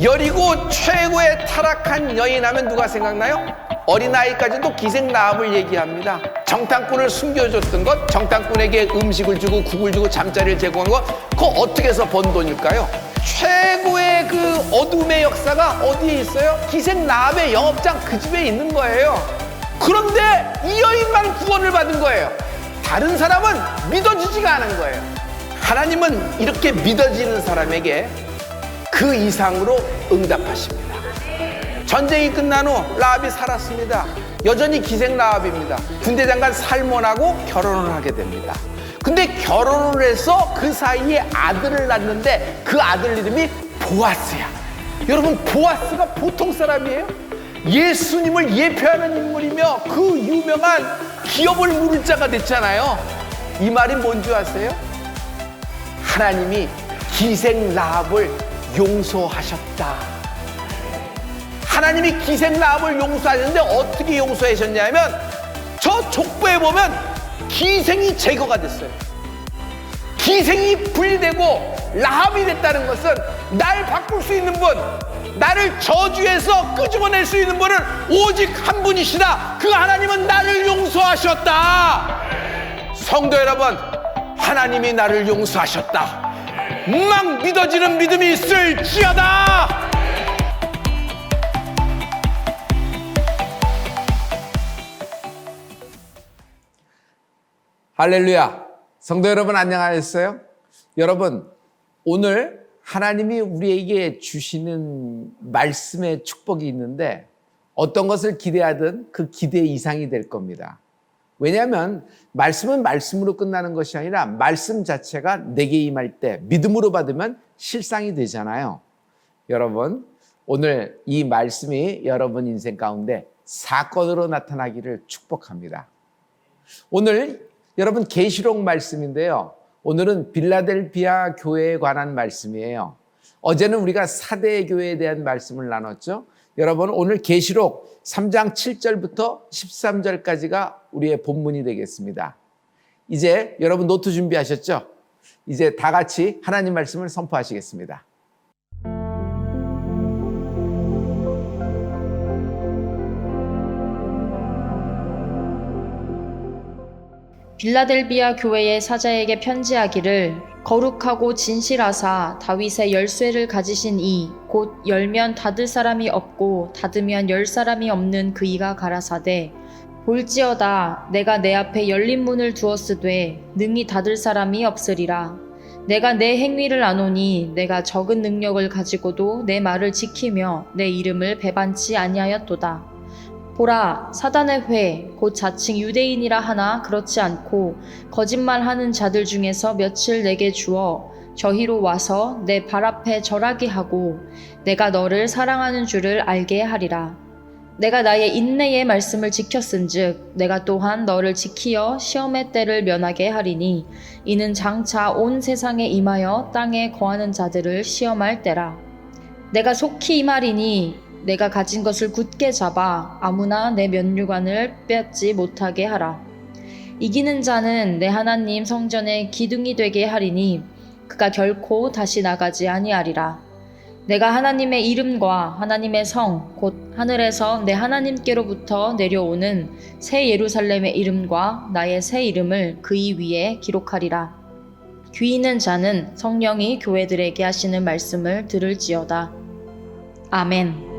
여리고 최고의 타락한 여인 하면 누가 생각나요? 어린아이까지도 기생라합을 얘기합니다. 정탐꾼을 숨겨줬던 것, 정탐꾼에게 음식을 주고 국을 주고 잠자리를 제공한 것, 그거 어떻게 해서 번 돈일까요? 최고의 그 어둠의 역사가 어디에 있어요? 기생라합의 영업장 그 집에 있는 거예요. 그런데 이 여인만 구원을 받은 거예요. 다른 사람은 믿어지지가 않은 거예요. 하나님은 이렇게 믿어지는 사람에게 그 이상으로 응답하십니다. 전쟁이 끝난 후 라합이 살았습니다. 여전히 기생 라합입니다. 군대 장관 살몬하고 결혼을 하게 됩니다. 근데 결혼을 해서 그 사이에 아들을 낳는데 그 아들 이름이 보아스야. 여러분, 보아스가 보통 사람이에요? 예수님을 예표하는 인물이며 그 유명한 기업을 물을 자가 됐잖아요. 이 말이 뭔지 아세요? 하나님이 기생 라합을 용서하셨다. 하나님이 기생 라합을 용서하셨는데 어떻게 용서하셨냐면 저 족보에 보면 기생이 제거가 됐어요. 기생이 분리되고 라합이 됐다는 것은 날 바꿀 수 있는 분, 나를 저주에서 끄집어낼 수 있는 분은 오직 한 분이시다. 그 하나님은 나를 용서하셨다. 성도 여러분, 하나님이 나를 용서하셨다. 막 믿어지는 믿음이 있을지어다. 할렐루야. 성도 여러분, 안녕하셨어요? 여러분, 오늘 하나님이 우리에게 주시는 말씀의 축복이 있는데 어떤 것을 기대하든 그 기대 이상이 될 겁니다. 왜냐하면 말씀은 말씀으로 끝나는 것이 아니라 말씀 자체가 내게 임할 때 믿음으로 받으면 실상이 되잖아요. 여러분, 오늘 이 말씀이 여러분 인생 가운데 사건으로 나타나기를 축복합니다. 오늘 여러분 계시록 말씀인데요. 오늘은 빌라델비아 교회에 관한 말씀이에요. 어제는 우리가 사대 교회에 대한 말씀을 나눴죠. 여러분, 오늘 계시록 3장 7절부터 13절까지가 우리의 본문이 되겠습니다. 이제 여러분 노트 준비하셨죠? 이제 다 같이 하나님 말씀을 선포하시겠습니다. 빌라델비아 교회의 사자에게 편지하기를 거룩하고 진실하사 다윗의 열쇠를 가지신 이 곧 열면 닫을 사람이 없고 닫으면 열 사람이 없는 그이가 가라사대 볼지어다 내가 내 앞에 열린 문을 두었으되 능히 닫을 사람이 없으리라. 내가 내 행위를 아노니 내가 적은 능력을 가지고도 내 말을 지키며 내 이름을 배반치 아니하였도다. 보라, 사단의 회, 곧 자칭 유대인이라 하나 그렇지 않고 거짓말하는 자들 중에서 며칠 내게 주어 저희로 와서 내 발 앞에 절하게 하고 내가 너를 사랑하는 줄을 알게 하리라. 내가 나의 인내의 말씀을 지켰은즉 내가 또한 너를 지키어 시험의 때를 면하게 하리니 이는 장차 온 세상에 임하여 땅에 거하는 자들을 시험할 때라. 내가 속히 임하리니 내가 가진 것을 굳게 잡아 아무나 내 면류관을 빼앗지 못하게 하라. 이기는 자는 내 하나님 성전의 기둥이 되게 하리니 그가 결코 다시 나가지 아니하리라. 내가 하나님의 이름과 하나님의 성 곧 하늘에서 내 하나님께로부터 내려오는 새 예루살렘의 이름과 나의 새 이름을 그의 위에 기록하리라. 귀 있는 자는 성령이 교회들에게 하시는 말씀을 들을지어다. 아멘.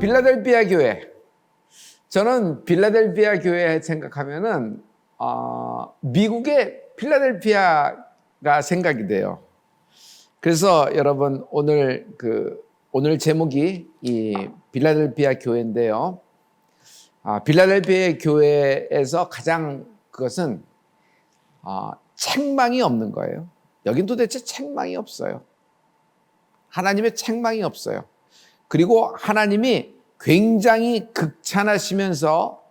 빌라델비아 교회. 저는 빌라델비아 교회 생각하면은 미국의 필라델피아가 생각이 돼요. 그래서 여러분 오늘 제목이 이 빌라델비아 교회인데요. 빌라델비아 교회에서 가장 그것은 책망이 없는 거예요. 여긴 도대체 책망이 없어요. 하나님의 책망이 없어요. 그리고 하나님이 굉장히 극찬하시면서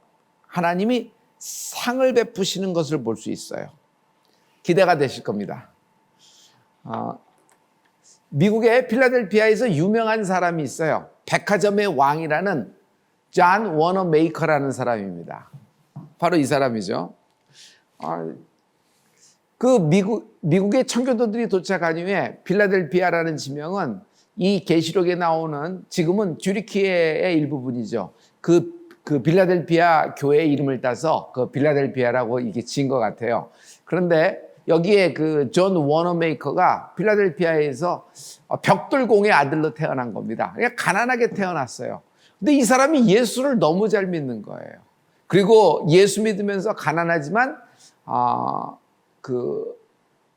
하나님이 상을 베푸시는 것을 볼 수 있어요. 기대가 되실 겁니다. 미국의 필라델피아에서 유명한 사람이 있어요. 백화점의 왕이라는 존 워너메이커라는 사람입니다. 바로 이 사람이죠. 그 미국의 청교도들이 도착한 이후에 필라델피아라는 지명은 이 계시록에 나오는 지금은 듀리키의 일부분이죠. 그 빌라델피아 교회 이름을 따서 그 빌라델피아라고 이게 지은 것 같아요. 그런데 여기에 그 존 워너메이커가 필라델피아에서 벽돌공의 아들로 태어난 겁니다. 그냥 가난하게 태어났어요. 근데 이 사람이 예수를 너무 잘 믿는 거예요. 그리고 예수 믿으면서 가난하지만 그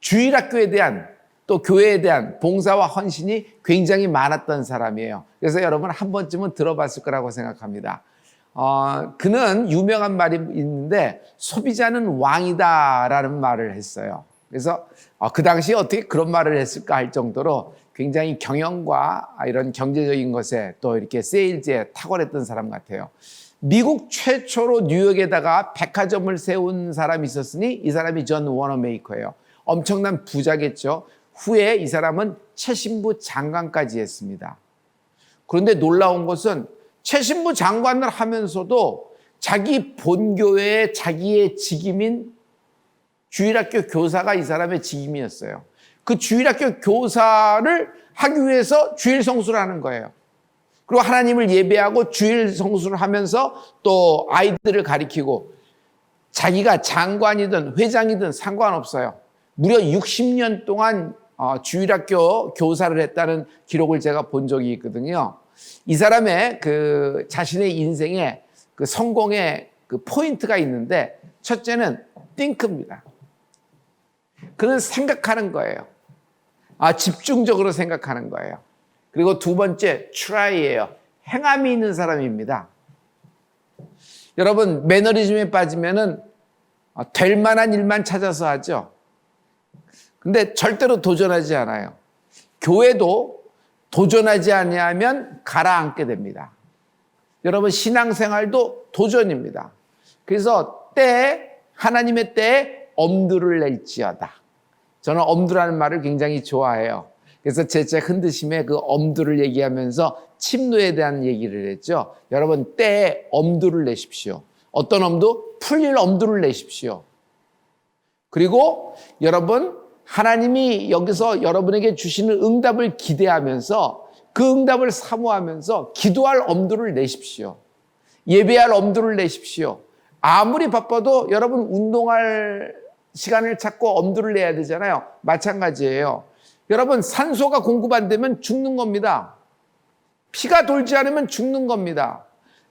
주일학교에 대한 또 교회에 대한 봉사와 헌신이 굉장히 많았던 사람이에요. 그래서 여러분 한 번쯤은 들어봤을 거라고 생각합니다. 그는 유명한 말이 있는데 소비자는 왕이다라는 말을 했어요. 그래서 그 당시에 어떻게 그런 말을 했을까 할 정도로 굉장히 경영과 이런 경제적인 것에 또 이렇게 세일즈에 탁월했던 사람 같아요. 미국 최초로 뉴욕에다가 백화점을 세운 사람이 있었으니 이 사람이 존 워너메이커예요. 엄청난 부자겠죠. 후에 이 사람은 채신부 장관까지 했습니다. 그런데 놀라운 것은 채신부 장관을 하면서도 자기 본교회의 자기의 직임인 주일학교 교사가 이 사람의 직임이었어요. 그 주일학교 교사를 하기 위해서 주일 성수를 하는 거예요. 그리고 하나님을 예배하고 주일 성수를 하면서 또 아이들을 가리키고 자기가 장관이든 회장이든 상관없어요. 무려 60년 동안 주일학교 교사를 했다는 기록을 제가 본 적이 있거든요. 이 사람의 그 자신의 인생에 그 성공의 그 포인트가 있는데 첫째는 think입니다. 그는 생각하는 거예요. 집중적으로 생각하는 거예요. 그리고 두 번째 try예요. 행함이 있는 사람입니다. 여러분 매너리즘에 빠지면은 될 만한 일만 찾아서 하죠. 근데 절대로 도전하지 않아요. 교회도 도전하지 아니하면 가라앉게 됩니다. 여러분 신앙생활도 도전입니다. 그래서 하나님의 때에 엄두를 낼지어다. 저는 엄두라는 말을 굉장히 좋아해요. 그래서 제 책 흔드심에 그 엄두를 얘기하면서 침노에 대한 얘기를 했죠. 여러분 때에 엄두를 내십시오. 어떤 엄두? 풀릴 엄두를 내십시오. 그리고 여러분 하나님이 여기서 여러분에게 주시는 응답을 기대하면서 그 응답을 사모하면서 기도할 엄두를 내십시오. 예배할 엄두를 내십시오. 아무리 바빠도 여러분 운동할 시간을 찾고 엄두를 내야 되잖아요. 마찬가지예요. 여러분 산소가 공급 안 되면 죽는 겁니다. 피가 돌지 않으면 죽는 겁니다.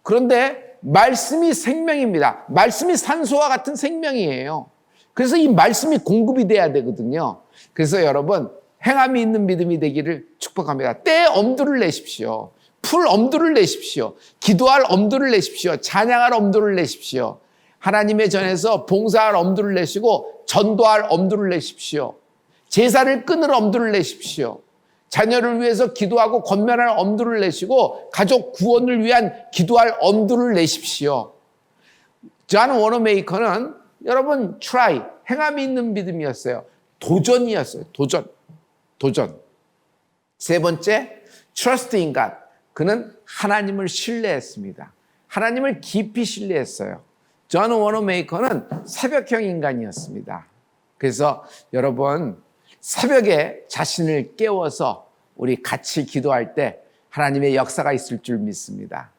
그런데 말씀이 생명입니다. 말씀이 산소와 같은 생명이에요. 그래서 이 말씀이 공급이 돼야 되거든요. 그래서 여러분 행함이 있는 믿음이 되기를 축복합니다. 때에 엄두를 내십시오. 풀 엄두를 내십시오. 기도할 엄두를 내십시오. 찬양할 엄두를 내십시오. 하나님의 전에서 봉사할 엄두를 내시고 전도할 엄두를 내십시오. 제사를 끊을 엄두를 내십시오. 자녀를 위해서 기도하고 권면할 엄두를 내시고 가족 구원을 위한 기도할 엄두를 내십시오. 존 워너메이커는 여러분 try, 행함이 있는 믿음이었어요. 도전이었어요. 도전. 세 번째, trust in God. 그는 하나님을 신뢰했습니다. 하나님을 깊이 신뢰했어요. 존 워너메이커는 새벽형 인간이었습니다. 그래서 여러분 새벽에 자신을 깨워서 우리 같이 기도할 때 하나님의 역사가 있을 줄 믿습니다.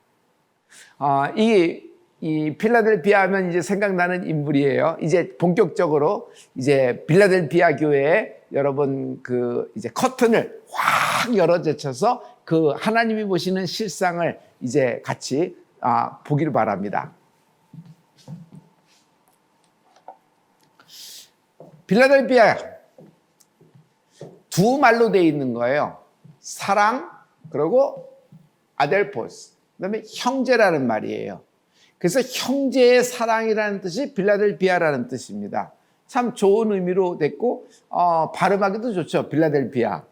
이 필라델피아 하면 이제 생각나는 인물이에요. 이제 본격적으로 이제 필라델피아 교회에 여러분 그 이제 커튼을 확 열어 제쳐서 그 하나님이 보시는 실상을 이제 같이 보기를 바랍니다. 필라델피아 두 말로 되어 있는 거예요. 사랑 그리고 아델포스. 그다음에 형제라는 말이에요. 그래서 형제의 사랑이라는 뜻이 빌라델피아라는 뜻입니다. 참 좋은 의미로 됐고 발음하기도 좋죠. 빌라델피아.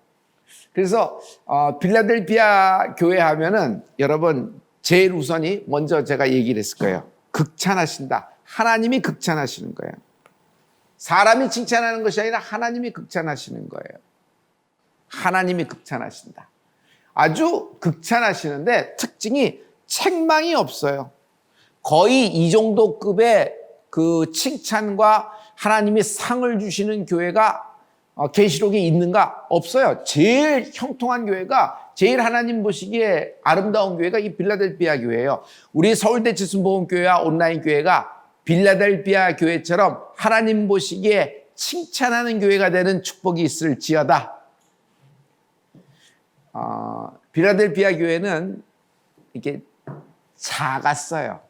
그래서 빌라델피아 교회 하면은 여러분 제일 우선이 먼저 제가 얘기를 했을 거예요. 극찬하신다. 하나님이 극찬하시는 거예요. 사람이 칭찬하는 것이 아니라 하나님이 극찬하시는 거예요. 하나님이 극찬하신다. 아주 극찬하시는데 특징이 책망이 없어요. 거의 이 정도 급의 그 칭찬과 하나님이 상을 주시는 교회가 계시록에 있는가? 없어요. 제일 형통한 교회가, 제일 하나님 보시기에 아름다운 교회가 이 빌라델비아 교회예요. 우리 서울대 지순복음교회와 온라인 교회가 빌라델비아 교회처럼 하나님 보시기에 칭찬하는 교회가 되는 축복이 있을지어다. 빌라델비아 교회는 이렇게 작았어요.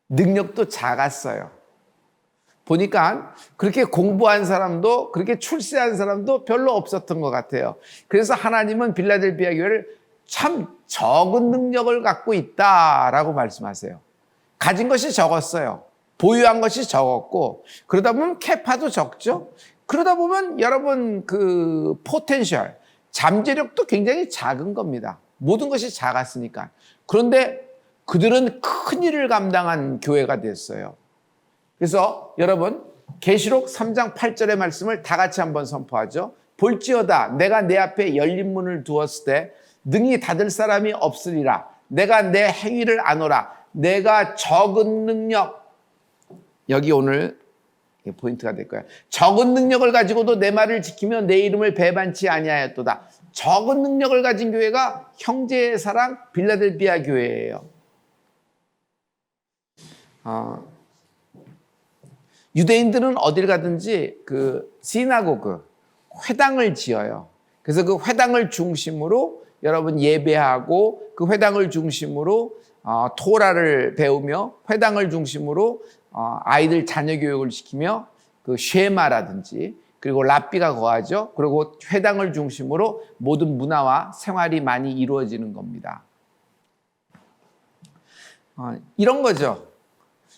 능력도 작았어요. 보니까 그렇게 공부한 사람도, 그렇게 출세한 사람도 별로 없었던 것 같아요. 그래서 하나님은 빌라델비아 교회를 참 적은 능력을 갖고 있다라고 말씀하세요. 가진 것이 적었어요. 보유한 것이 적었고, 그러다 보면 캐파도 적죠. 그러다 보면 여러분 그 포텐셜, 잠재력도 굉장히 작은 겁니다. 모든 것이 작았으니까. 그런데 그들은 큰 일을 감당한 교회가 됐어요. 그래서 여러분 계시록 3장 8절의 말씀을 다 같이 한번 선포하죠. 볼지어다 내가 내 앞에 열린 문을 두었을 때 능히 닫을 사람이 없으리라. 내가 내 행위를 아노라. 내가 적은 능력, 여기 오늘 포인트가 될 거예요. 적은 능력을 가지고도 내 말을 지키며 내 이름을 배반치 아니하였도다. 적은 능력을 가진 교회가 형제의 사랑 빌라델비아 교회예요. 유대인들은 어딜 가든지 그 시나고그, 회당을 지어요. 그래서 그 회당을 중심으로 여러분 예배하고, 그 회당을 중심으로 토라를 배우며, 회당을 중심으로 아이들 자녀 교육을 시키며, 그 쉐마라든지, 그리고 랍비가 거하죠. 그리고 회당을 중심으로 모든 문화와 생활이 많이 이루어지는 겁니다. 이런 거죠.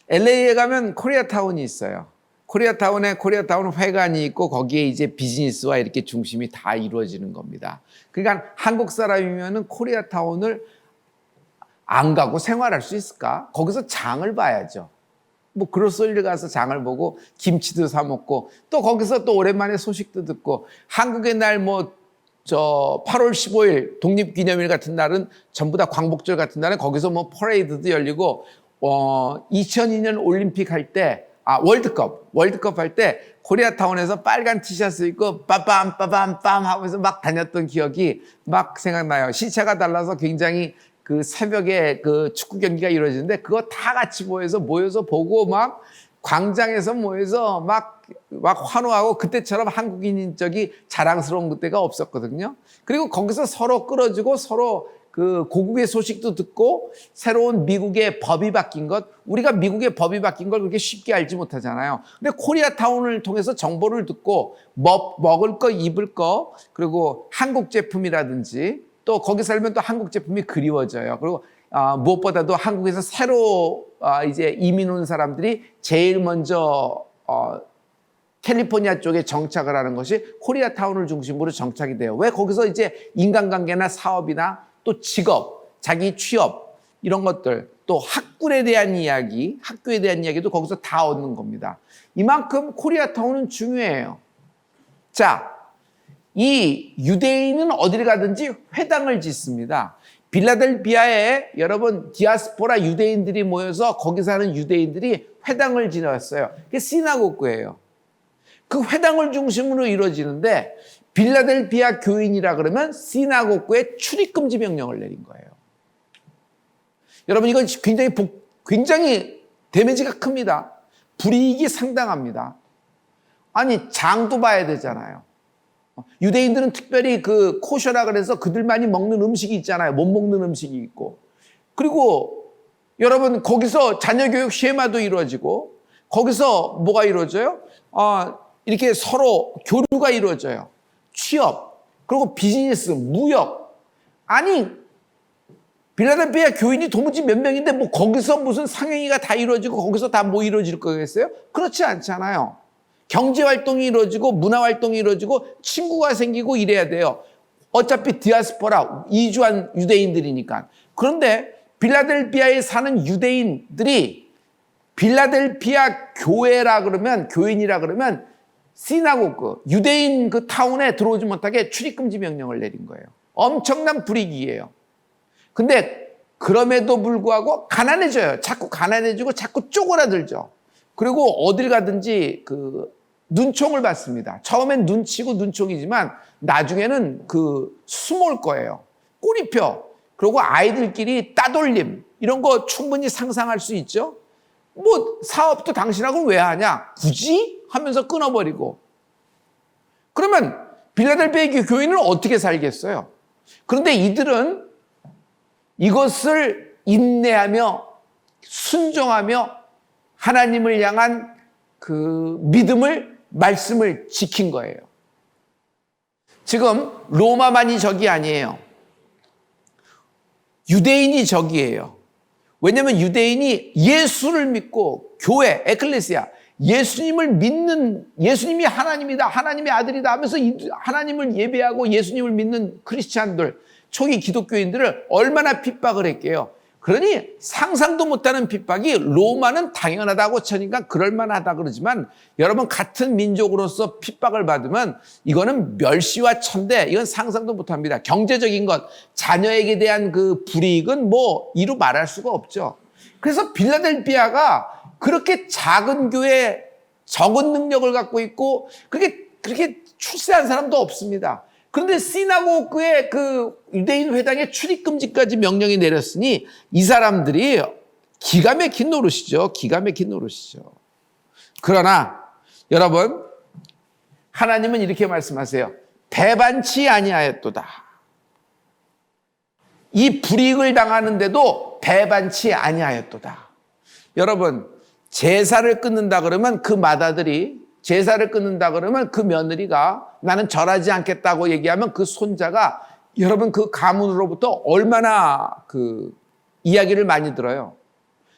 LA에 가면 코리아타운이 있어요. 코리아타운에 코리아타운 회관이 있고, 거기에 이제 비즈니스와 이렇게 중심이 다 이루어지는 겁니다. 그러니까 한국 사람이면은 코리아타운을 안 가고 생활할 수 있을까? 거기서 장을 봐야죠. 뭐 그로소일 가서 장을 보고 김치도 사 먹고, 또 거기서 또 오랜만에 소식도 듣고, 한국의 날 뭐 8월 15일 독립기념일 같은 날은 전부 다 광복절 같은 날은 거기서 뭐 퍼레이드도 열리고, 2002년 올림픽 할 때, 월드컵 할 때 코리아타운에서 빨간 티셔츠 입고 빠밤 하면서 막 다녔던 기억이 막 생각나요. 시차가 달라서 굉장히 그 새벽에 그 축구 경기가 이루어지는데, 그거 다 같이 모여서 보고, 막 광장에서 모여서 막 환호하고, 그때처럼 한국인인 적이 자랑스러운 그때가 없었거든요. 그리고 거기서 서로 끌어주고, 서로 그 고국의 소식도 듣고, 새로운 미국의 법이 바뀐 것, 우리가 미국의 법이 바뀐 걸 그렇게 쉽게 알지 못하잖아요. 근데 코리아타운을 통해서 정보를 듣고, 먹을 거, 입을 거, 그리고 한국 제품이라든지, 또 거기 살면 또 한국 제품이 그리워져요. 그리고 무엇보다도 한국에서 새로 이제 이민 온 사람들이 제일 먼저 캘리포니아 쪽에 정착을 하는 것이 코리아타운을 중심으로 정착이 돼요. 왜? 거기서 이제 인간관계나 사업이나 또 직업, 자기 취업, 이런 것들, 또 학군에 대한 이야기, 학교에 대한 이야기도 거기서 다 얻는 겁니다. 이만큼 코리아타운은 중요해요. 자, 이 유대인은 어디를 가든지 회당을 짓습니다. 빌라델비아에 여러분 디아스포라 유대인들이 모여서 거기 사는 유대인들이 회당을 지었어요. 그게 시나고그예요. 그 회당을 중심으로 이루어지는데, 빌라델비아 교인이라 그러면 시나고그에 출입금지 명령을 내린 거예요. 여러분, 이건 굉장히 데미지가 큽니다. 불이익이 상당합니다. 아니, 장도 봐야 되잖아요. 유대인들은 특별히 그 코셔라 그래서 그들만이 먹는 음식이 있잖아요. 못 먹는 음식이 있고. 그리고 여러분, 거기서 자녀교육 쉐마도 이루어지고, 거기서 뭐가 이루어져요? 이렇게 서로 교류가 이루어져요. 취업, 그리고 비즈니스, 무역. 아니, 빌라델비아 교인이 도무지 몇 명인데 뭐 거기서 무슨 상행위가 다 이루어지고 거기서 다 뭐 이루어질 거겠어요? 그렇지 않잖아요. 경제활동이 이루어지고 문화활동이 이루어지고 친구가 생기고 이래야 돼요. 어차피 디아스포라, 이주한 유대인들이니까. 그런데 빌라델비아에 사는 유대인들이 빌라델비아 교회라 그러면, 교인이라 그러면 시나고그, 유대인 그 타운에 들어오지 못하게 출입금지 명령을 내린 거예요. 엄청난 불이익이에요. 근데 그럼에도 불구하고 가난해져요. 자꾸 가난해지고 자꾸 쪼그라들죠. 그리고 어딜 가든지 눈총을 받습니다. 처음엔 눈치고 눈총이지만 나중에는 숨을 거예요. 꼬리표. 그리고 아이들끼리 따돌림. 이런 거 충분히 상상할 수 있죠? 뭐 사업도 당신하고는 왜 하냐? 굳이? 하면서 끊어버리고. 그러면 빌라델비아 교인은 어떻게 살겠어요? 그런데 이들은 이것을 인내하며 순종하며 하나님을 향한 말씀을 지킨 거예요. 지금 로마만이 적이 아니에요. 유대인이 적이에요. 왜냐하면 유대인이 예수를 믿고 교회, 에클레시아, 예수님이 하나님이다, 하나님의 아들이다 하면서 하나님을 예배하고 예수님을 믿는 크리스찬들, 초기 기독교인들을 얼마나 핍박을 했게요. 그러니 상상도 못하는 핍박이 로마는 당연하다고 쳐니까 그럴만하다 그러지만 여러분 같은 민족으로서 핍박을 받으면 이거는 멸시와 천대, 이건 상상도 못합니다. 경제적인 것, 자녀에게 대한 불이익은 뭐 이루 말할 수가 없죠. 그래서 빌라델비아가 그렇게 작은 교회, 적은 능력을 갖고 있고 그렇게 출세한 사람도 없습니다. 그런데 시나고그의 유대인 회당에 출입금지까지 명령이 내렸으니 이 사람들이 기가 막힌 노릇이죠. 기가 막힌 노릇이죠. 그러나 여러분, 하나님은 이렇게 말씀하세요. 배반치 아니하였도다. 이 불이익을 당하는데도 배반치 아니하였도다. 여러분, 제사를 끊는다 그러면 그 맏아들이 제사를 끊는다 그러면 그 며느리가 나는 절하지 않겠다고 얘기하면 그 손자가 여러분 그 가문으로부터 얼마나 이야기를 많이 들어요.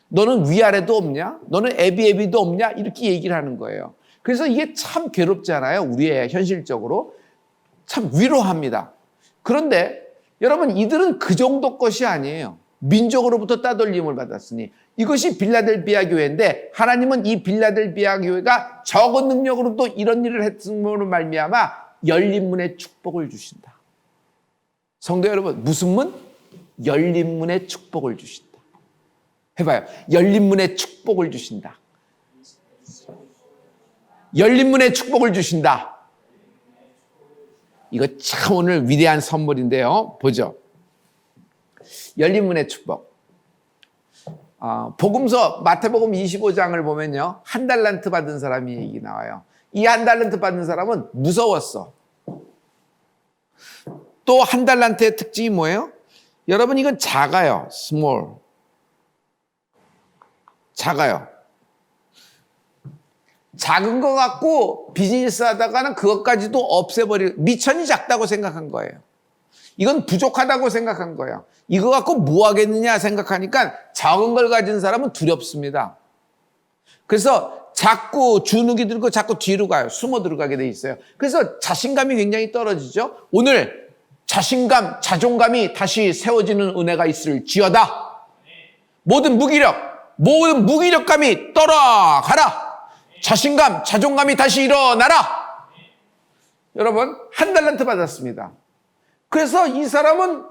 너는 위아래도 없냐? 너는 애비애비도 없냐? 이렇게 얘기를 하는 거예요. 그래서 이게 참 괴롭잖아요. 우리의 현실적으로. 참 위로합니다. 그런데 여러분 이들은 그 정도 것이 아니에요. 민족으로부터 따돌림을 받았으니 이것이 빌라델비아 교회인데 하나님은 이 빌라델비아 교회가 적은 능력으로도 이런 일을 했음으로 말미암아 열린 문의 축복을 주신다. 성도 여러분, 무슨 문? 열린 문의 축복을 주신다. 해봐요. 열린 문의 축복을 주신다. 열린 문의 축복을 주신다. 이거 참 오늘 위대한 선물인데요. 보죠. 열린 문의 축복. 복음서 마태복음 25장을 보면요. 한 달란트 받은 사람이 얘기 나와요. 이 한 달란트 받은 사람은 무서웠어. 또 한 달란트의 특징이 뭐예요? 여러분 이건 작아요. small. 작아요. 작은 거 갖고 비즈니스 하다가는 그것까지도 없애버리고 미천이 작다고 생각한 거예요. 이건 부족하다고 생각한 거예요. 이거 갖고 뭐 하겠느냐 생각하니까 작은 걸 가진 사람은 두렵습니다. 그래서 자꾸 주눅이 들고 자꾸 뒤로 가요. 숨어 들어가게 돼 있어요. 그래서 자신감이 굉장히 떨어지죠. 오늘 자신감, 자존감이 다시 세워지는 은혜가 있을지어다. 모든 무기력감이 떠나가라. 자신감, 자존감이 다시 일어나라. 여러분, 한 달란트 받았습니다. 그래서 이 사람은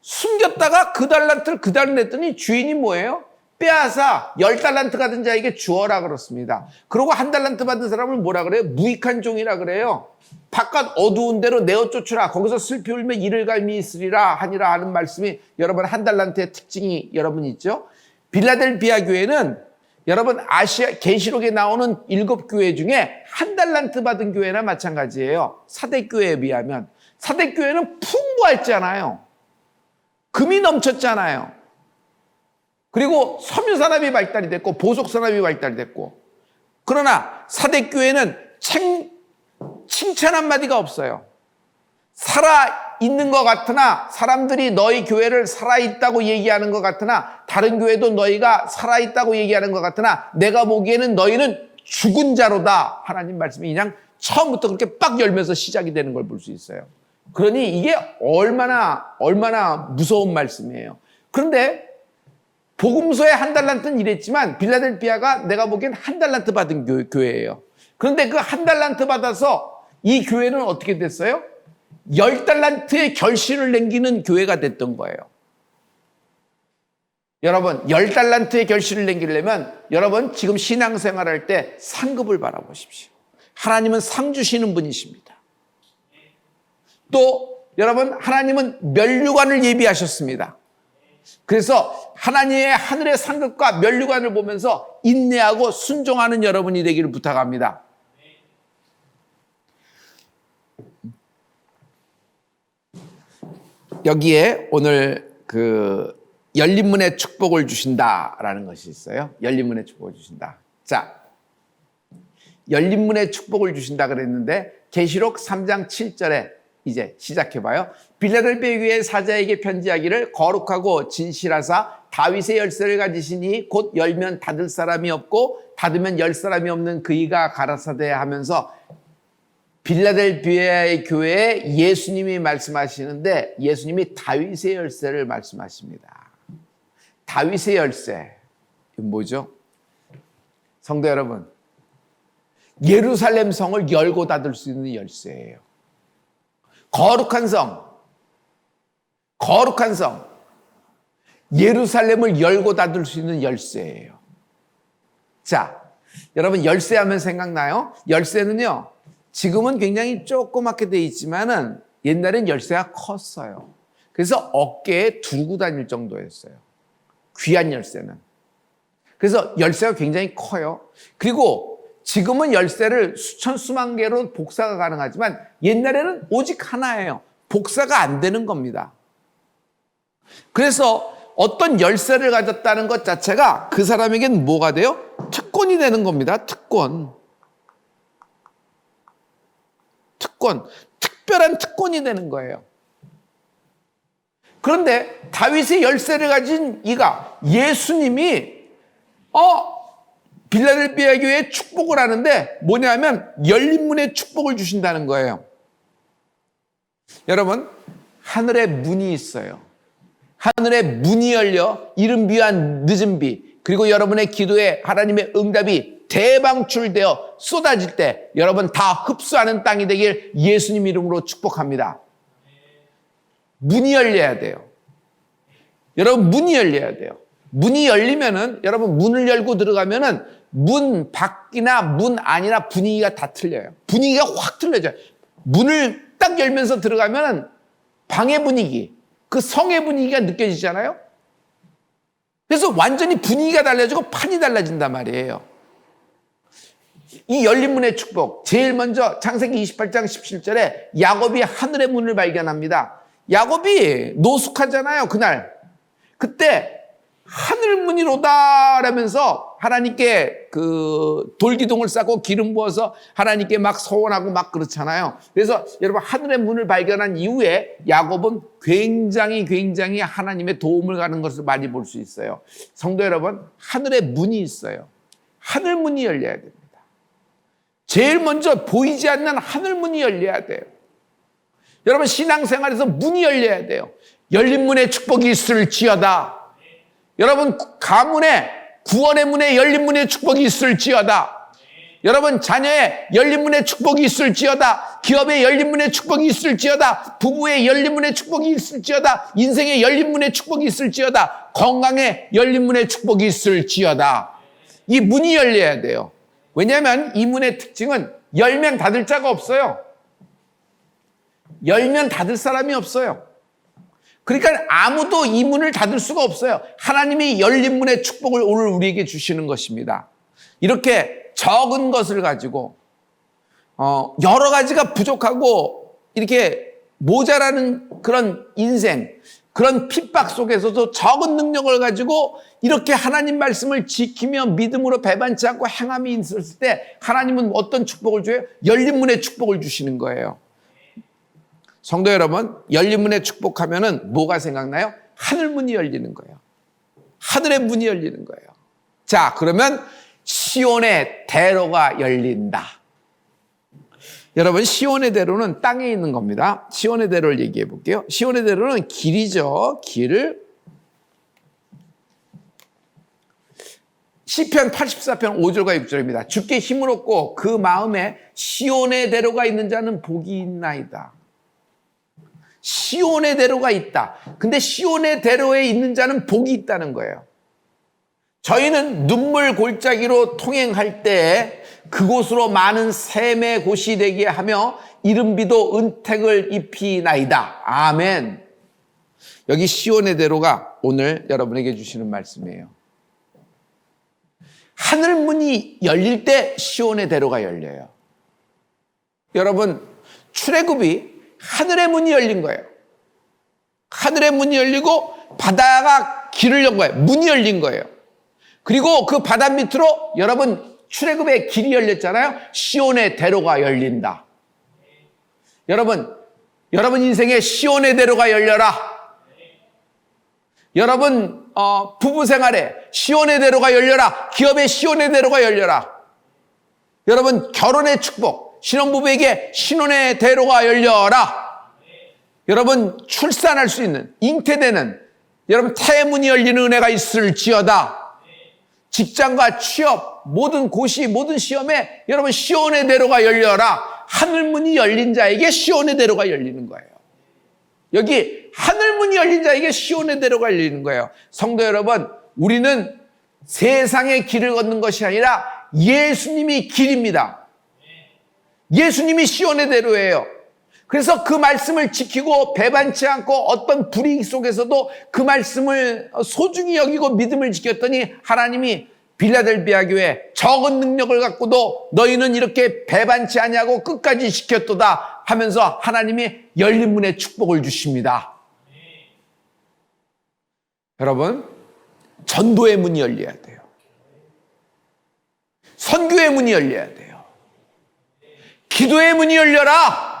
숨겼다가 그 달란트를 그 달을 냈더니 주인이 뭐예요? 빼앗아 10달란트 받은 자에게 주어라 그렇습니다. 그리고 한 달란트 받은 사람을 뭐라 그래요? 무익한 종이라 그래요. 바깥 어두운 데로 내어 쫓으라. 거기서 슬피 울며 이를 갈미 있으리라 하니라 하는 말씀이 여러분 한 달란트의 특징이 여러분 있죠? 빌라델비아 교회는 여러분 아시아 계시록에 나오는 7교회 중에 한 달란트 받은 교회나 마찬가지예요. 사대교회에 비하면. 사대교회는 풍부했잖아요. 금이 넘쳤잖아요. 그리고 섬유산업이 발달이 됐고 보석산업이 발달이 됐고. 그러나 사대교회는 칭찬 한마디가 없어요. 살아있는 것 같으나 사람들이 너희 교회를 살아있다고 얘기하는 것 같으나 다른 교회도 너희가 살아있다고 얘기하는 것 같으나 내가 보기에는 너희는 죽은 자로다. 하나님 말씀이 그냥 처음부터 그렇게 빡 열면서 시작이 되는 걸 볼 수 있어요. 그러니 이게 얼마나 무서운 말씀이에요. 그런데 복음서에 한 달란트는 이랬지만 빌라델비아가 내가 보기엔 한 달란트 받은 교회예요. 그런데 그 한 달란트 받아서 이 교회는 어떻게 됐어요? 10달란트의 결실을 남기는 교회가 됐던 거예요. 여러분 10달란트의 결실을 남기려면 여러분 지금 신앙생활할 때 상급을 바라보십시오. 하나님은 상 주시는 분이십니다. 또 여러분 하나님은 면류관을 예비하셨습니다. 그래서 하나님의 하늘의 상급과 면류관을 보면서 인내하고 순종하는 여러분이 되기를 부탁합니다. 여기에 오늘 열린 문의 축복을 주신다라는 것이 있어요. 열린 문의 축복을 주신다. 자, 열린 문의 축복을 주신다 그랬는데 계시록 3장 7절에 이제 시작해봐요. 빌라델비아 교회 사자에게 편지하기를 거룩하고 진실하사 다윗의 열쇠를 가지시니 곧 열면 닫을 사람이 없고 닫으면 열 사람이 없는 그이가 가라사대 하면서 빌라델비아의 교회에 예수님이 말씀하시는데 예수님이 다윗의 열쇠를 말씀하십니다. 다윗의 열쇠, 이건 뭐죠? 성도 여러분, 예루살렘 성을 열고 닫을 수 있는 열쇠예요. 거룩한 성, 예루살렘을 열고 닫을 수 있는 열쇠예요. 자, 여러분 열쇠 하면 생각나요? 열쇠는요, 지금은 굉장히 조그맣게 돼 있지만은 옛날엔 열쇠가 컸어요. 그래서 어깨에 두르고 다닐 정도였어요. 귀한 열쇠는. 그래서 열쇠가 굉장히 커요. 그리고 지금은 열쇠를 수천 수만 개로 복사가 가능하지만 옛날에는 오직 하나예요. 복사가 안 되는 겁니다. 그래서 어떤 열쇠를 가졌다는 것 자체가 그 사람에겐 뭐가 돼요? 특권이 되는 겁니다. 특권. 특별한 특권이 되는 거예요. 그런데 다윗의 열쇠를 가진 이가 예수님이 빌라델비아 교회에 축복을 하는데 뭐냐면 열린 문의 축복을 주신다는 거예요. 여러분, 하늘에 문이 있어요. 하늘에 문이 열려 이른 비와 늦은 비 그리고 여러분의 기도에 하나님의 응답이 대방출되어 쏟아질 때 여러분 다 흡수하는 땅이 되길 예수님 이름으로 축복합니다. 문이 열려야 돼요. 여러분 문이 열려야 돼요. 문이 열리면은 여러분 문을 열고 들어가면은 문 밖이나 문 안이나 분위기가 다 틀려요. 분위기가 확 틀려져요. 문을 딱 열면서 들어가면은 방의 분위기, 그 성의 분위기가 느껴지잖아요. 그래서 완전히 분위기가 달라지고 판이 달라진단 말이에요. 이 열린 문의 축복, 제일 먼저 창세기 28장 17절에 야곱이 하늘의 문을 발견합니다. 야곱이 노숙하잖아요, 그날. 그때 하늘문이로다 라면서 하나님께 그 돌기둥을 싸고 기름 부어서 하나님께 막 서원하고 막 그렇잖아요. 그래서 여러분 하늘의 문을 발견한 이후에 야곱은 굉장히 하나님의 도움을 가는 것을 많이 볼 수 있어요. 성도 여러분, 하늘의 문이 있어요. 하늘문이 열려야 됩니다. 제일 먼저 보이지 않는 하늘문이 열려야 돼요. 여러분 신앙생활에서 문이 열려야 돼요. 열린 문에 축복이 있을지어다. 여러분 가문에 구원의 문에 열린 문에 축복이 있을지어다. 여러분 자녀의 열린 문에 축복이 있을지어다. 기업의 열린 문에 축복이 있을지어다. 부부의 열린 문에 축복이 있을지어다. 인생의 열린 문에 축복이 있을지어다. 건강에 열린 문에 축복이 있을지어다. 이 문이 열려야 돼요. 왜냐하면 이 문의 특징은 열면 닫을 자가 없어요. 열면 닫을 사람이 없어요. 그러니까 아무도 이 문을 닫을 수가 없어요. 하나님이 열린 문의 축복을 오늘 우리에게 주시는 것입니다. 이렇게 적은 것을 가지고 여러 가지가 부족하고 이렇게 모자라는 그런 인생, 그런 핍박 속에서도 적은 능력을 가지고 이렇게 하나님 말씀을 지키며 믿음으로 배반치 않고 행함이 있었을 때 하나님은 어떤 축복을 줘요? 열린 문의 축복을 주시는 거예요. 성도 여러분, 열린 문에 축복하면은 뭐가 생각나요? 하늘문이 열리는 거예요. 하늘의 문이 열리는 거예요. 자, 그러면 시온의 대로가 열린다. 여러분, 시온의 대로는 땅에 있는 겁니다. 시온의 대로를 얘기해 볼게요. 시온의 대로는 길이죠. 길. 시편 84편 5절과 6절입니다. 주께 힘을 얻고 그 마음에 시온의 대로가 있는 자는 복이 있나이다. 시온의 대로가 있다. 근데 시온의 대로에 있는 자는 복이 있다는 거예요. 저희는 눈물 골짜기로 통행할 때 그곳으로 많은 샘의 곳이 되게 하며 이른비도 은택을 입히나이다. 아멘. 여기 시온의 대로가 오늘 여러분에게 주시는 말씀이에요. 하늘 문이 열릴 때 시온의 대로가 열려요. 여러분, 출애굽이 하늘의 문이 열린 거예요. 하늘의 문이 열리고 바다가 길을 연 거예요. 문이 열린 거예요. 그리고 그 바다 밑으로 여러분 출애굽의 길이 열렸잖아요. 시온의 대로가 열린다. 여러분 인생에 시온의 대로가 열려라. 여러분 부부 생활에 시온의 대로가 열려라. 기업에 시온의 대로가 열려라. 여러분 결혼의 축복, 신혼부부에게 신혼의 대로가 열려라. 여러분 출산할 수 있는, 잉태되는, 여러분 태문이 열리는 은혜가 있을지어다. 직장과 취업, 모든 고시, 모든 시험에 여러분 시온의 대로가 열려라. 하늘문이 열린 자에게 시온의 대로가 열리는 거예요. 여기 하늘문이 열린 자에게 시온의 대로가 열리는 거예요. 성도 여러분, 우리는 세상의 길을 걷는 것이 아니라 예수님이 길입니다. 예수님이 시온의 대로예요. 그래서 그 말씀을 지키고 배반치 않고 어떤 불이익 속에서도 그 말씀을 소중히 여기고 믿음을 지켰더니 하나님이 빌라델비아 교회 적은 능력을 갖고도 너희는 이렇게 배반치 아니하고 끝까지 지켰도다 하면서 하나님이 열린 문의 축복을 주십니다. 여러분, 전도의 문이 열려야 돼요. 선교의 문이 열려야 돼요. 기도의 문이 열려라.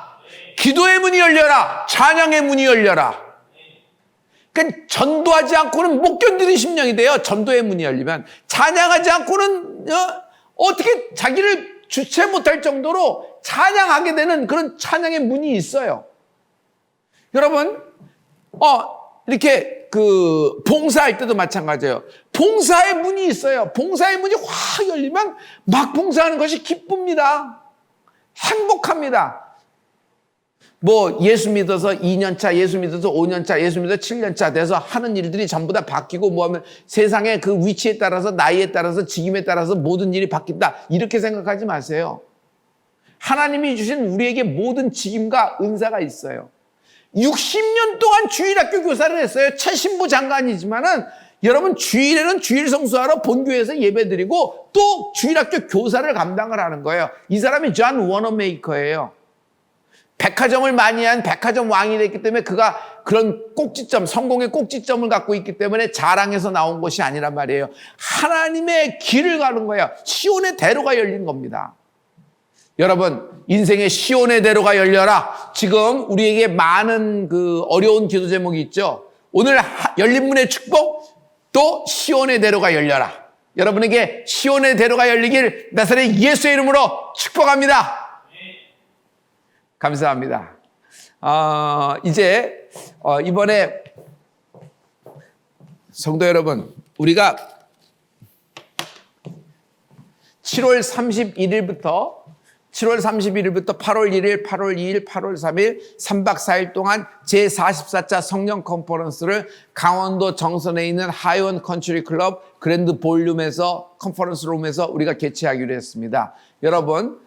기도의 문이 열려라. 찬양의 문이 열려라. 그러니까 전도하지 않고는 못 견디는 심령이 돼요. 전도의 문이 열리면. 찬양하지 않고는 어떻게 자기를 주체 못할 정도로 찬양하게 되는 그런 찬양의 문이 있어요. 여러분, 이렇게 봉사할 때도 마찬가지예요. 봉사의 문이 있어요. 봉사의 문이 확 열리면 막 봉사하는 것이 기쁩니다. 행복합니다. 예수 믿어서 2년차, 예수 믿어서 5년차, 예수 믿어서 7년차 돼서 하는 일들이 전부 다 바뀌고 하면 세상의 그 위치에 따라서, 나이에 따라서, 직임에 따라서 모든 일이 바뀐다. 이렇게 생각하지 마세요. 하나님이 주신 우리에게 모든 직임과 은사가 있어요. 60년 동안 주일학교 교사를 했어요. 최신부 장관이지만은 여러분 주일에는 주일 성수하러 본교에서 예배드리고 또 주일학교 교사를 감당을 하는 거예요. 이 사람이 존 워너메이커예요. 백화점을 많이 한 백화점 왕이 됐기 때문에 그가 그런 꼭지점, 성공의 꼭지점을 갖고 있기 때문에 자랑해서 나온 것이 아니란 말이에요. 하나님의 길을 가는 거예요. 시온의 대로가 열린 겁니다. 여러분, 인생의 시온의 대로가 열려라. 지금 우리에게 많은 어려운 기도 제목이 있죠. 오늘 열린 문의 축복, 또 시온의 대로가 열려라. 여러분에게 시온의 대로가 열리길 나사렛 예수의 이름으로 축복합니다. 감사합니다. 이제 이번에 성도 여러분, 우리가 7월 31일부터 8월 1일, 8월 2일, 8월 3일 3박 4일 동안 제44차 성령 컨퍼런스를 강원도 정선에 있는 하이원 컨트리 클럽 그랜드 볼륨에서 컨퍼런스 룸에서 우리가 개최하기로 했습니다. 여러분,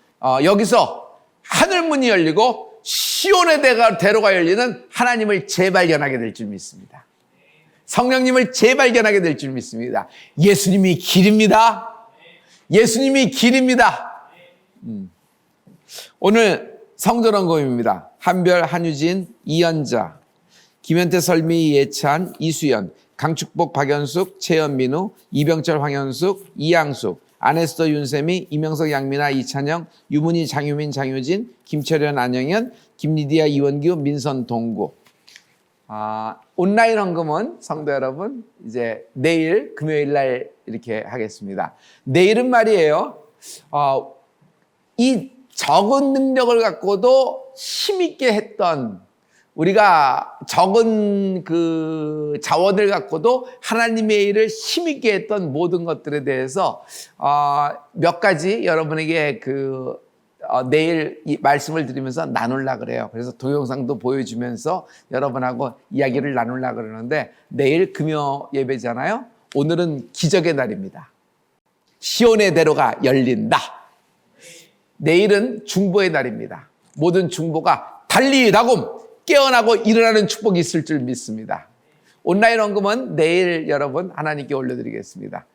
여기서 하늘문이 열리고 시온의 대로가 열리는 하나님을 재발견하게 될 줄 믿습니다. 성령님을 재발견하게 될 줄 믿습니다. 예수님이 길입니다. 예수님이 길입니다. 오늘 성전원금입니다. 한별, 한유진, 이연자, 김현태, 설미, 예찬, 이수연, 강축복, 박연숙, 최연민우, 이병철, 황현숙, 이양숙, 아네스터, 윤세미, 이명석, 양민아, 이찬영, 유문희, 장유민, 장효진, 김철현, 안영현, 김리디아, 이원규, 민선, 동구. 온라인 헌금은 성도 여러분 이제 내일 금요일 날 이렇게 하겠습니다. 내일은 말이에요. 이 적은 능력을 갖고도 힘있게 했던, 우리가 적은 자원을 갖고도 하나님의 일을 힘있게 했던 모든 것들에 대해서 몇 가지 여러분에게 내일 이 말씀을 드리면서 나누려고 그래요. 그래서 동영상도 보여주면서 여러분하고 이야기를 나누려고 그러는데, 내일 금요 예배잖아요. 오늘은 기적의 날입니다. 시온의 대로가 열린다. 내일은 중보의 날입니다. 모든 중보가 달리다곰 깨어나고 일어나는 축복이 있을 줄 믿습니다. 온라인 헌금은 내일 여러분 하나님께 올려드리겠습니다.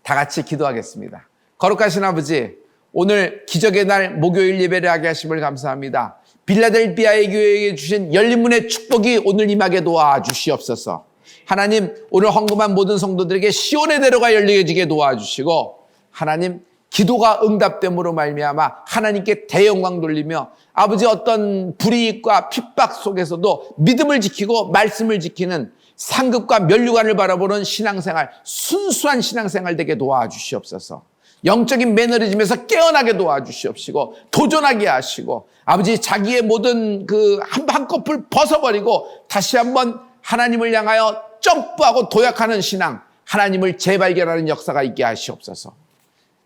다 같이 기도하겠습니다. 거룩하신 아버지, 오늘 기적의 날 목요일 예배를 하게 하심을 감사합니다. 빌라델비아의 교회에게 주신 열린 문의 축복이 오늘 임하게 도와주시옵소서. 하나님, 오늘 헌금한 모든 성도들에게 시온의 대로가 열리게 도와주시고, 하나님, 기도가 응답됨으로 말미암아 하나님께 대영광 돌리며 아버지 어떤 불이익과 핍박 속에서도 믿음을 지키고 말씀을 지키는 상급과 면류관을 바라보는 신앙생활, 순수한 신앙생활 되게 도와주시옵소서. 영적인 매너리즘에서 깨어나게 도와주시옵시고 도전하게 하시고 아버지 자기의 모든 그 한꺼풀 벗어버리고 다시 한번 하나님을 향하여 점프하고 도약하는 신앙, 하나님을 재발견하는 역사가 있게 하시옵소서.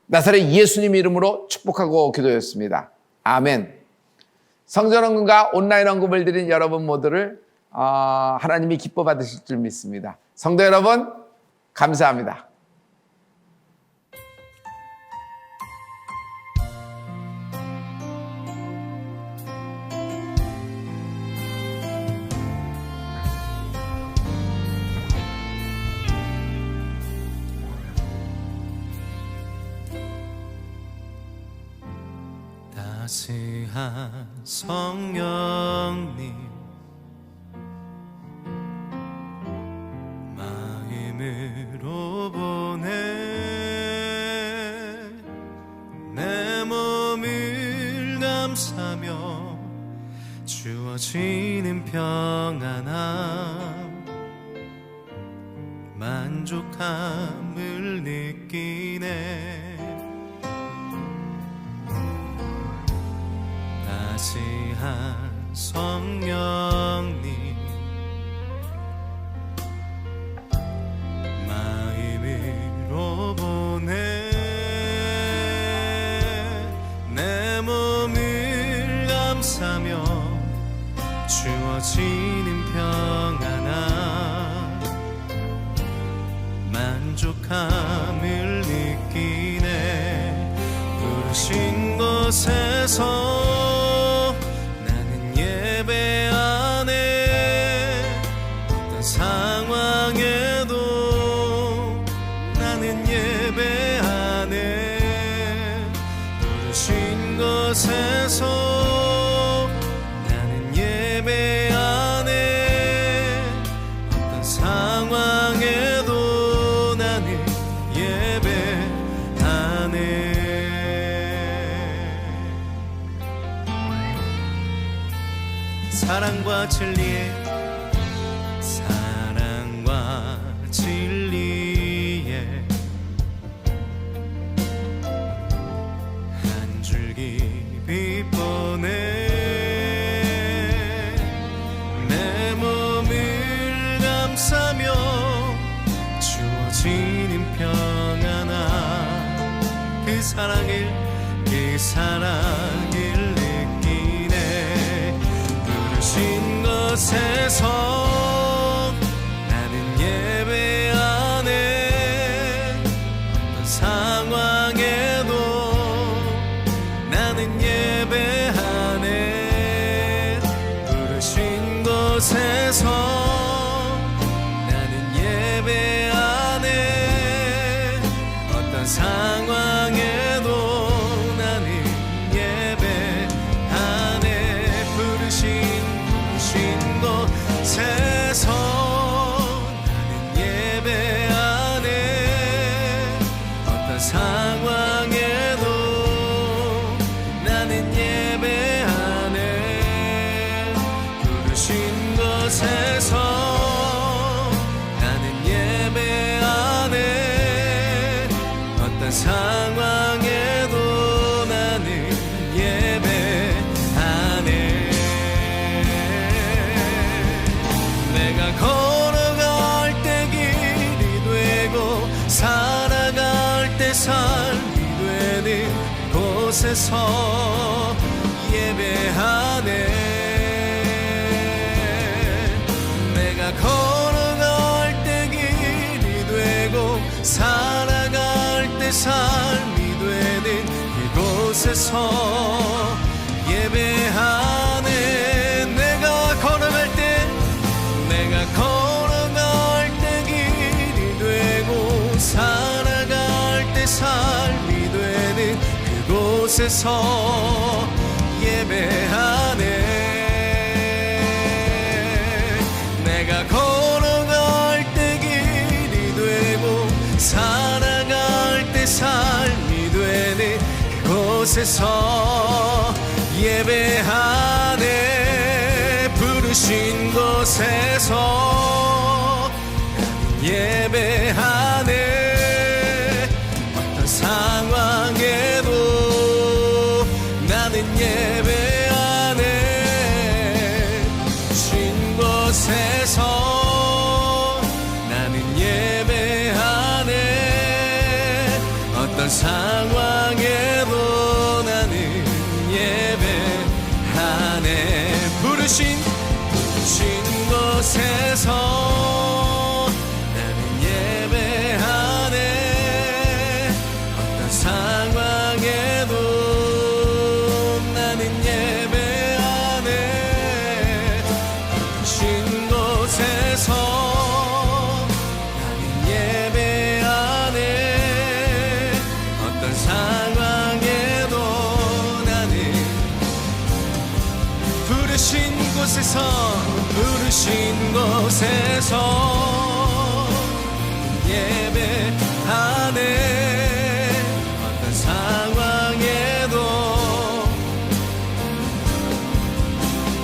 나사렛 예수님 이름으로 축복하고 기도했습니다. 아멘. 성전 헌금과 온라인 헌금을 드린 여러분 모두를 하나님이 기뻐 받으실 줄 믿습니다. 성도 여러분, 감사합니다. 따스한 성령님 마음으로 보내 내 몸을 감싸며 주어지는 평안함 만족함을 느끼네 따스한 성령님 마음으로 보내 내 몸을 감싸며 주어지는 평안함 만족함을 느끼네 부르신 곳에서 상황에도 나는 예배하네 부르신 곳에서 나는 예배하네 어떤 상황에도 나는 예배하네 사랑과 진리에 한 줄기 빛 보내 내 몸을 감싸며 주어지는 평안함 그 사랑을 느끼네 부르신 곳에서 나는 예배하네 어떤 상황에도 나는 예배하네 부르신 곳에서 나는 예배하네 어떤 상황에도 나는 예배하네 부르신 곳에서 나는 예배하네 어떤 상황에도 나는 예배하네 부르신 곳에서 나는 예배하네 어떤 상황에도 나는 예배하네 내가 걸어갈 때 길이 되고 살아갈 때 삶이 되는 곳에서 예배하네 내가 걸어갈 때 길이 되고 삶이 되는 그곳에서 예배하네. 내가 걸어갈 때 길이 되고 살아갈 때 삶이 되는 그곳에서 예배하네. 내가 걸어갈 때 길이 되고 살아갈 때 삶이 되는 그곳에서 예배하네. 부르신 곳에서 예배하네. 어떤 상황에도 나는 예배하네. 부르신 곳에서 나는 예배하네. 어떤 상황에도 나는 예배하네. 부르신 곳에서 나는 예배하네. 어떤 상황에도 나는 예배하네. 부르신 곳에서 나는 예배하네. 어떤 상황에도 나는 부르신 곳에서 예배하네. 어떤 상황에도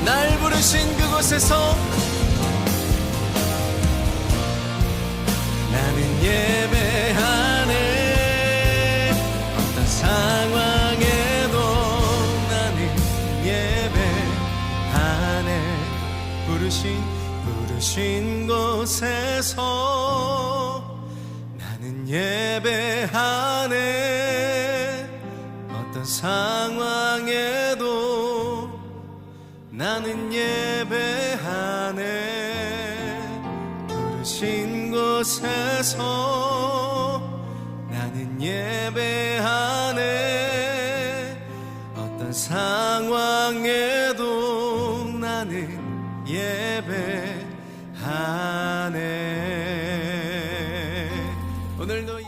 날 부르신 그곳에서 나는 예배하네. 어떤 상황에도 나는 예배하네. 부르신 곳에서 나는 예배하네. 어떤 상황에도 나는 예배하네. 부르신 곳에서 나는 예배하네. 어떤 상황에도 나는 예배하네. 오늘도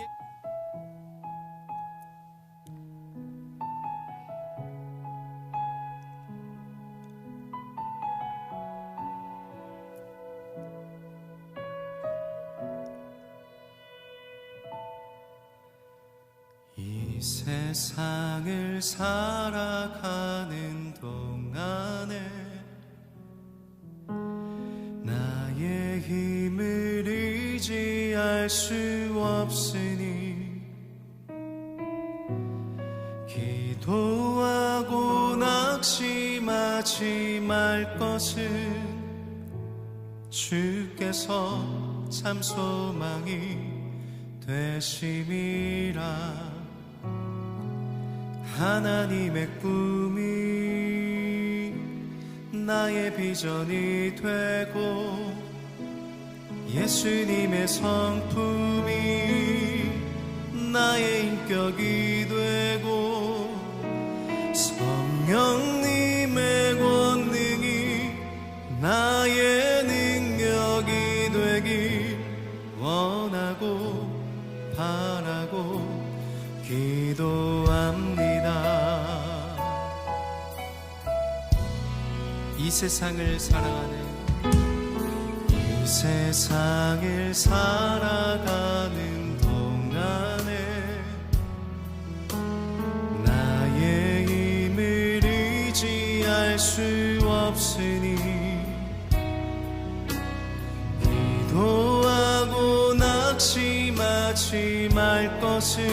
이 세상을 살아가는 동안에 나의 힘을 의지할 수 없으니 기도하고 낙심하지 말 것은 주께서 참 소망이 되심이라. 하나님의 꿈이 나의 비전이 되고 예수님의 성품이 나의 인격이 되고 성령님의 권능이 나의 능력이 되길 원하고 바라고 기도합니다. 이 세상을 살아가는 동안에 나의 힘을 의지할 수 없으니 기도하고 낙심하지 말 것은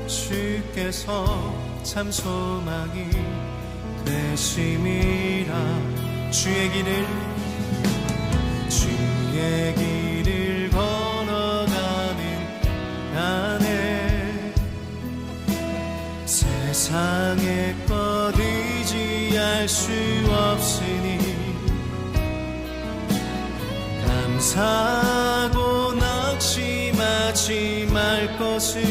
주께서 참 소망이 되심이라. 주의 길을 걸어가는 안에 세상의 것 의지할 수 없으니 감사하고 낙심하지 원하지 말 것을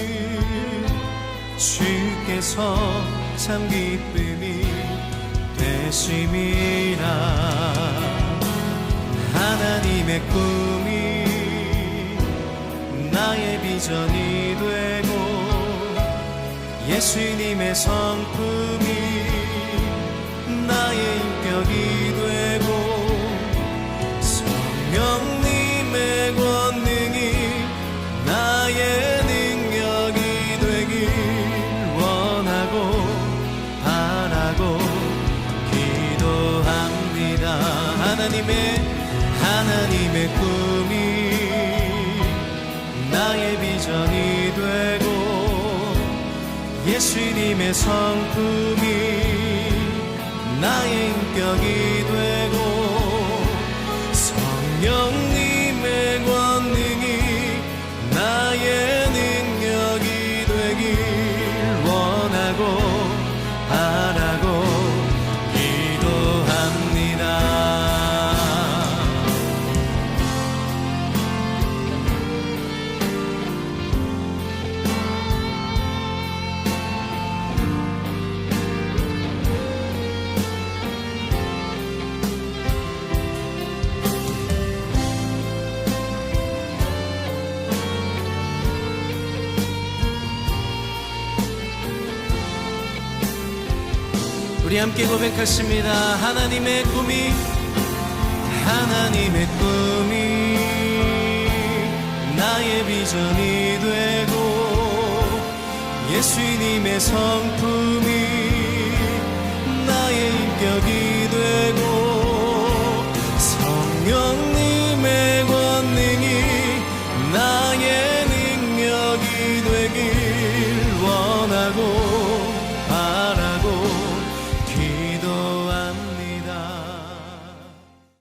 주께서 참 기쁨이 되심이라. 하나님의 꿈이 나의 비전이 되고 예수님의 성품이 나의 인격이 되고 성령님의 권능이 나의 능력이 되길 원하고 바라고 기도합니다. 하나님의 꿈이 나의 비전이 되고 예수님의 성품이 나의 인격이 되고 성령님의 권능이 나의 능력이 되길 원하고 바라고 기도합니다. 우리 함께 고백하십니다. 하나님의 꿈이 나의 비전이 되고 예수님의 성품이 나의 인격이